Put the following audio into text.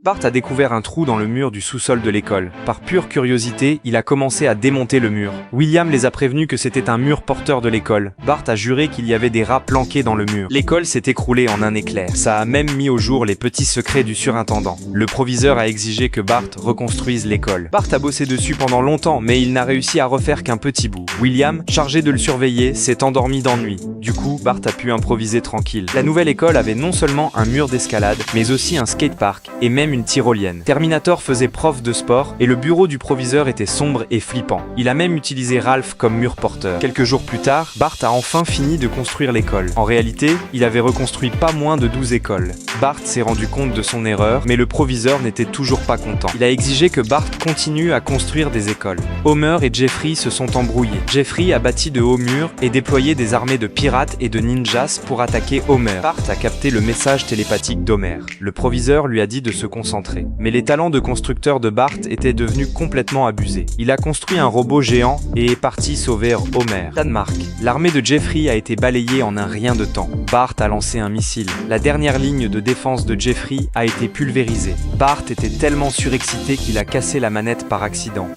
Bart a découvert un trou dans le mur du sous-sol de l'école. Par pure curiosité, il a commencé à démonter le mur. William les a prévenus que c'était un mur porteur de l'école. Bart a juré qu'il y avait des rats planqués dans le mur. L'école s'est écroulée en un éclair. Ça a même mis au jour les petits secrets du surintendant. Le proviseur a exigé que Bart reconstruise l'école. Bart a bossé dessus pendant longtemps, mais il n'a réussi à refaire qu'un petit bout. William, chargé de le surveiller, s'est endormi d'ennui. Du coup, Bart a pu improviser tranquille. La nouvelle école avait non seulement un mur d'escalade, mais aussi un skatepark et même une tyrolienne. Terminator faisait prof de sport et le bureau du proviseur était sombre et flippant. Il a même utilisé Ralph comme mur porteur. Quelques jours plus tard, Bart a enfin fini de construire l'école. En réalité, il avait reconstruit pas moins de 12 écoles. Bart s'est rendu compte de son erreur, mais le proviseur n'était toujours pas content. Il a exigé que Bart continue à construire des écoles. Homer et Jeffrey se sont embrouillés. Jeffrey a bâti de hauts murs et déployé des armées de pirates et de ninjas pour attaquer Homer. Bart a capté le message télépathique d'Homer. Le proviseur lui a dit de se concentrer. Mais les talents de constructeur de Bart étaient devenus complètement abusés. Il a construit un robot géant et est parti sauver Homer. Danemark. L'armée de Jeffrey a été balayée en un rien de temps. Bart a lancé un missile. La dernière ligne de défense de Jeffrey a été pulvérisée. Bart était tellement surexcité qu'il a cassé la manette par accident.